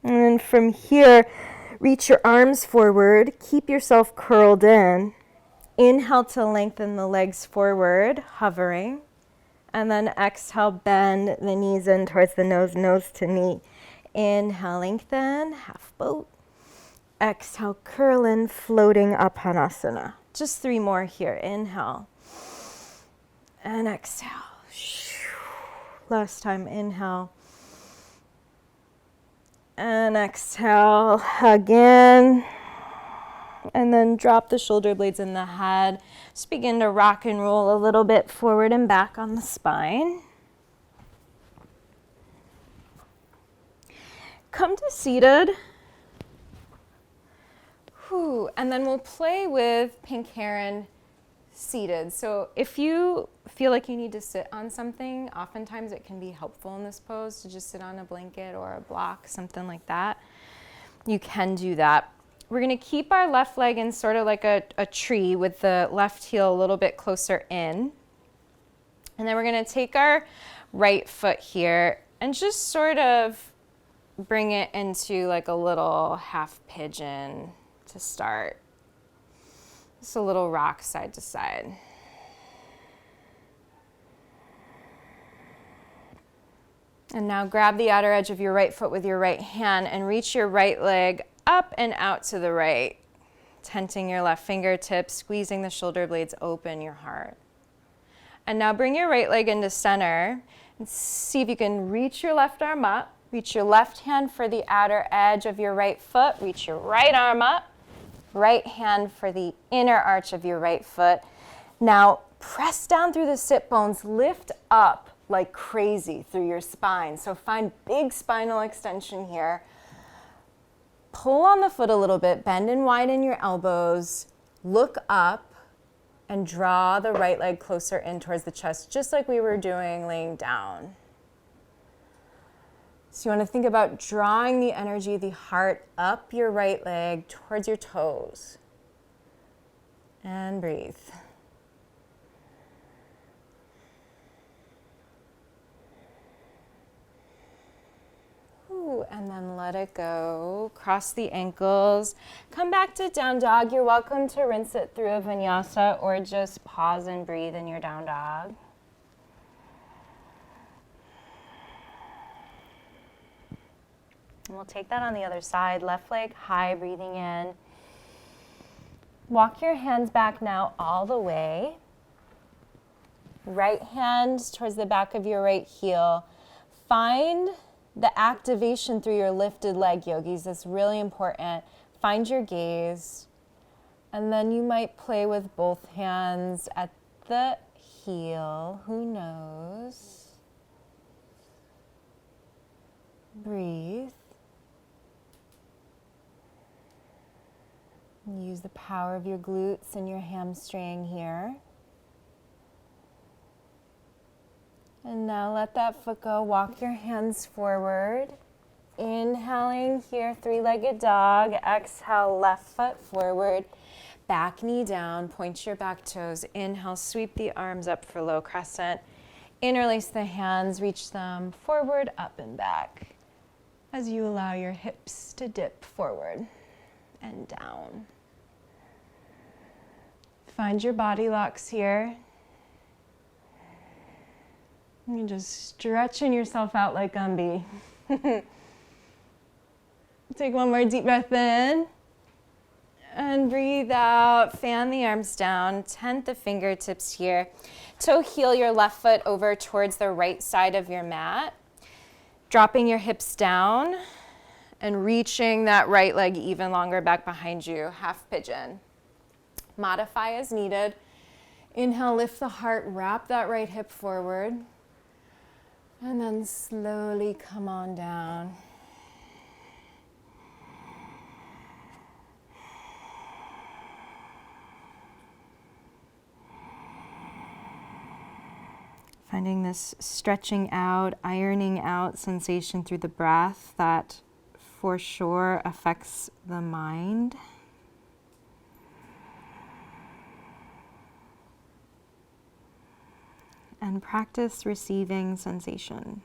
And then from here, reach your arms forward. Keep yourself curled in. Inhale to lengthen the legs forward, hovering. And then exhale, bend the knees in towards the nose, nose to knee. Inhale, lengthen, half boat. Exhale, curl in, floating Uttanasana. Just 3 more here. Inhale. And exhale. Last time, inhale. And exhale again. And then drop the shoulder blades in the head. Just begin to rock and roll a little bit forward and back on the spine. Come to seated. And then we'll play with Pink Heron seated. So if you feel like you need to sit on something, oftentimes it can be helpful in this pose to just sit on a blanket or a block, something like that. You can do that. We're going to keep our left leg in sort of like a tree with the left heel a little bit closer in. And then we're going to take our right foot here and just sort of bring it into like a little half pigeon to start. Just a little rock side to side. And now grab the outer edge of your right foot with your right hand and reach your right leg up and out to the right, tenting your left fingertips, squeezing the shoulder blades, open your heart. And now bring your right leg into center and see if you can reach your left arm up, reach your left hand for the outer edge of your right foot, reach your right arm up, right hand for the inner arch of your right foot. Now press down through the sit bones, lift up like crazy through your spine. So find big spinal extension here. Pull on the foot a little bit, bend and widen your elbows, look up and draw the right leg closer in towards the chest, just like we were doing laying down. So you want to think about drawing the energy of the heart up your right leg towards your toes. And breathe. And then let it go. Cross the ankles. Come back to down dog. You're welcome to rinse it through a vinyasa or just pause and breathe in your down dog. And we'll take that on the other side. Left leg high, breathing in. Walk your hands back now all the way. Right hand towards the back of your right heel. Find the activation through your lifted leg, yogis. That's really important. Find your gaze. And then you might play with both hands at the heel. Who knows? Breathe. Use the power of your glutes and your hamstring here. And now let that foot go. Walk your hands forward. Inhaling here, three-legged dog. Exhale, left foot forward. Back knee down. Point your back toes. Inhale, sweep the arms up for low crescent. Interlace the hands, reach them forward, up and back. As you allow your hips to dip forward and down. Find your body locks here. You're just stretching yourself out like Gumby. Take one more deep breath in. And breathe out. Fan the arms down. Tent the fingertips here. Toe heel your left foot over towards the right side of your mat. Dropping your hips down and reaching that right leg even longer back behind you. Half pigeon. Modify as needed. Inhale, lift the heart. Wrap that right hip forward. And then slowly come on down. Finding this stretching out, ironing out sensation through the breath that for sure affects the mind. And practice receiving sensation.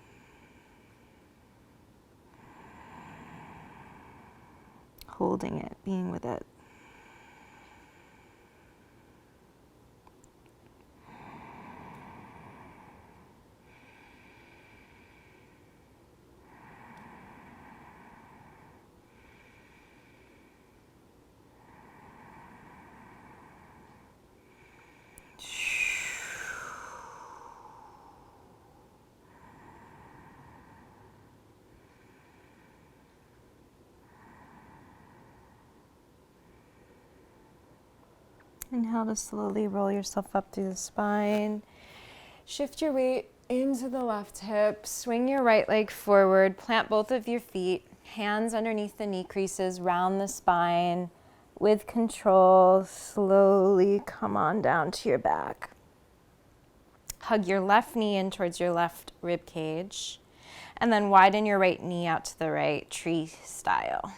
Holding it, being with it. Inhale to slowly roll yourself up through the spine. Shift your weight into the left hip. Swing your right leg forward. Plant both of your feet. Hands underneath the knee creases. Round the spine. With control, slowly come on down to your back. Hug your left knee in towards your left rib cage. And then widen your right knee out to the right, tree style.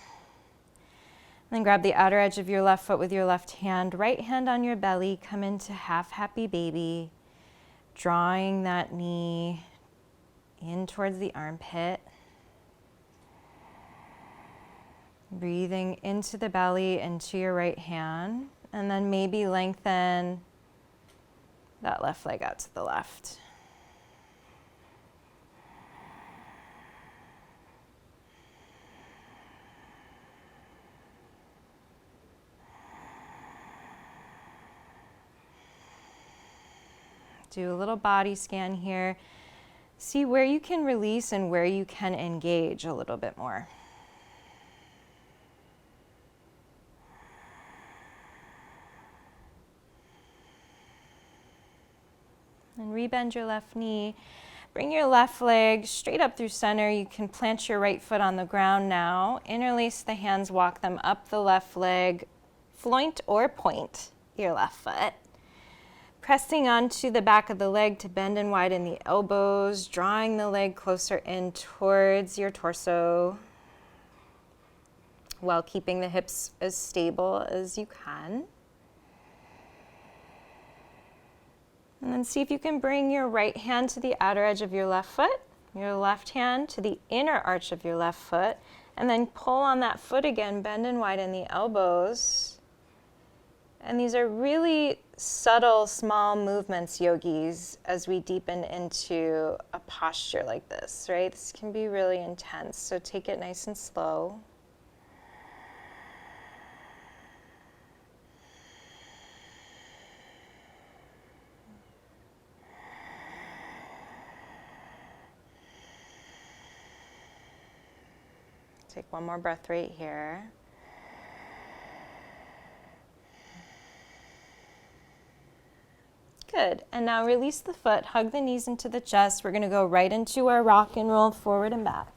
Then grab the outer edge of your left foot with your left hand. Right hand on your belly. Come into half happy baby. Drawing that knee in towards the armpit. Breathing into the belly, into your right hand. And then maybe lengthen that left leg out to the left. Do a little body scan here. See where you can release and where you can engage a little bit more. And rebend your left knee. Bring your left leg straight up through center. You can plant your right foot on the ground now. Interlace the hands, walk them up the left leg. Floint or point your left foot. Pressing onto the back of the leg to bend and widen the elbows, drawing the leg closer in towards your torso while keeping the hips as stable as you can. And then see if you can bring your right hand to the outer edge of your left foot, your left hand to the inner arch of your left foot, and then pull on that foot again, bend and widen the elbows. And these are really subtle, small movements, yogis, as we deepen into a posture like this, right? This can be really intense, so take it nice and slow. Take one more breath right here. Good. And now release the foot, hug the knees into the chest. We're going to go right into our rock and roll forward and back.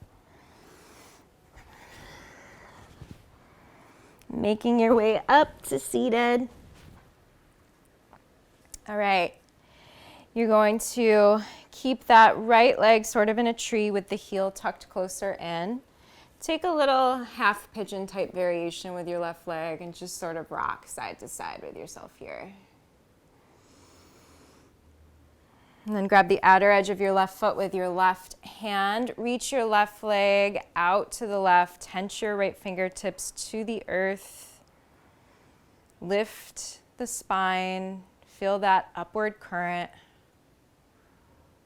Making your way up to seated. All right. You're going to keep that right leg sort of in a tree with the heel tucked closer in. Take a little half pigeon type variation with your left leg and just sort of rock side to side with yourself here. And then grab the outer edge of your left foot with your left hand. Reach your left leg out to the left. Tense your right fingertips to the earth. Lift the spine. Feel that upward current.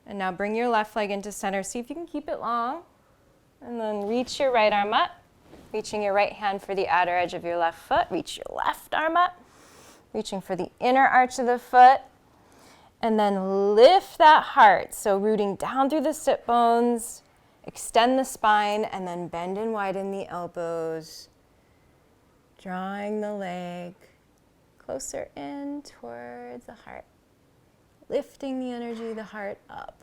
And now bring your left leg into center. See if you can keep it long. And then reach your right arm up. Reaching your right hand for the outer edge of your left foot. Reach your left arm up. Reaching for the inner arch of the foot. And then lift that heart. So rooting down through the sit bones, extend the spine, and then bend and widen the elbows. Drawing the leg closer in towards the heart. Lifting the energy of the heart up.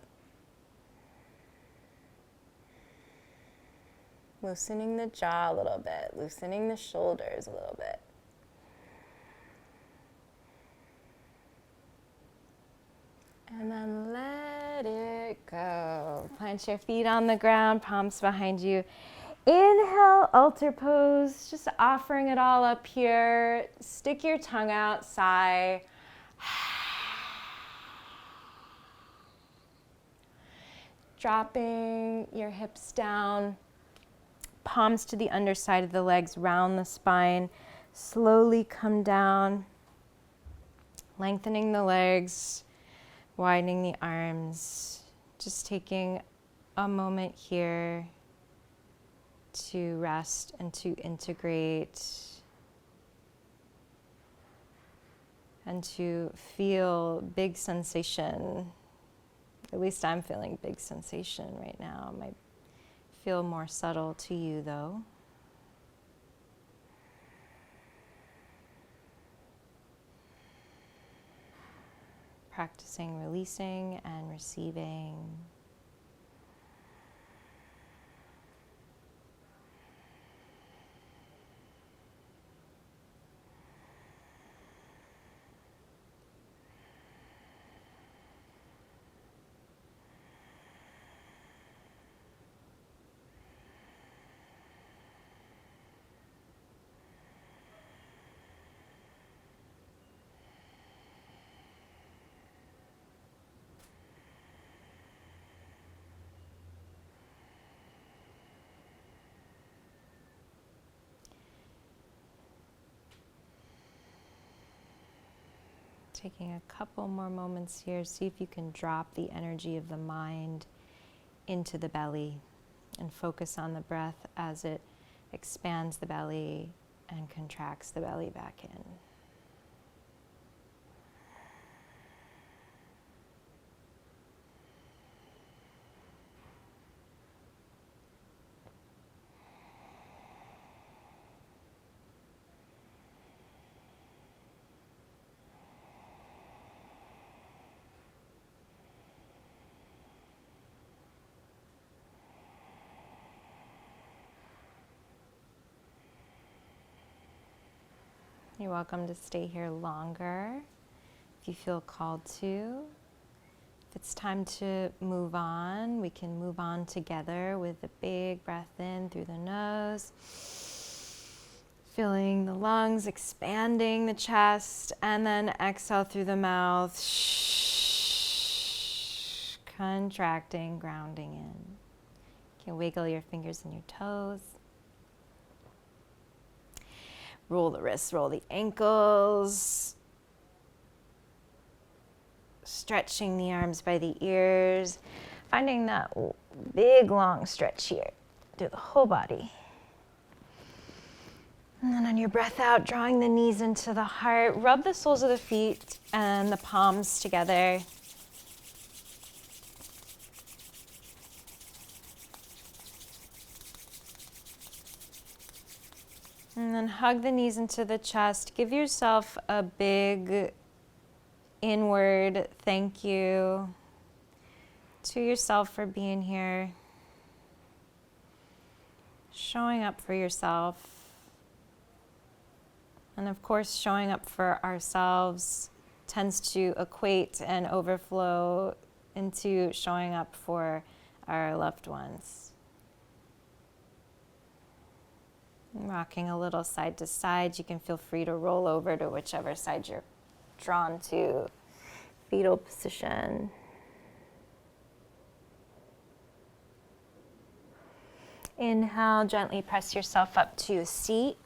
Loosening the jaw a little bit, loosening the shoulders a little bit. And then let it go. Plant your feet on the ground, palms behind you. Inhale, altar pose, just offering it all up here. Stick your tongue out, sigh. Dropping your hips down, palms to the underside of the legs, round the spine. Slowly come down, lengthening the legs. Widening the arms, just taking a moment here to rest and to integrate and to feel big sensation. At least I'm feeling big sensation right now. It might feel more subtle to you though. Practicing releasing and receiving. Taking a couple more moments here, see if you can drop the energy of the mind into the belly and focus on the breath as it expands the belly and contracts the belly back in. You're welcome to stay here longer if you feel called to. If it's time to move on, we can move on together with a big breath in through the nose. Filling the lungs, expanding the chest, and then exhale through the mouth. Contracting, grounding in. You can wiggle your fingers and your toes. Roll the wrists, roll the ankles. Stretching the arms by the ears. Finding that big long stretch here through the whole body. And then on your breath out, drawing the knees into the heart. Rub the soles of the feet and the palms together. And then hug the knees into the chest. Give yourself a big inward thank you to yourself for being here, showing up for yourself. And of course, showing up for ourselves tends to equate and overflow into showing up for our loved ones. Rocking a little side to side. You can feel free to roll over to whichever side you're drawn to. Fetal position. Inhale, gently press yourself up to a seat.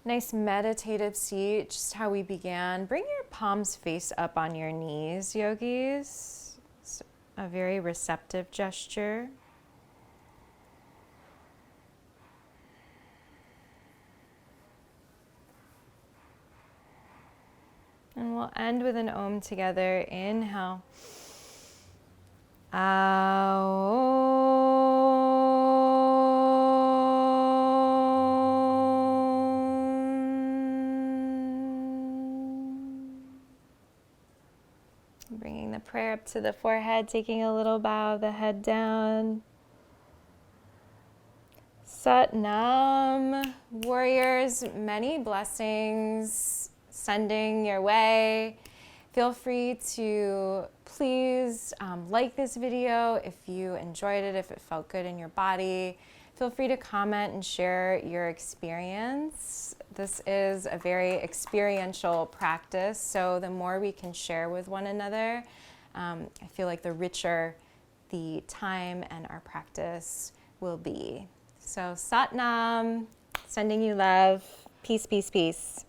Nice meditative seat, just how we began. Bring your palms face up on your knees, yogis. It's a very receptive gesture. And we'll end with an Om together. Inhale. Bringing the prayer up to the forehead, taking a little bow of the head down. Sat Nam, warriors, many blessings sending your way. Feel free to please like this video if you enjoyed it, if it felt good in your body. Feel free to comment and share your experience. This is a very experiential practice, so the more we can share with one another, I feel like the richer the time and our practice will be. So Sat Nam, sending you love. Peace, peace, peace.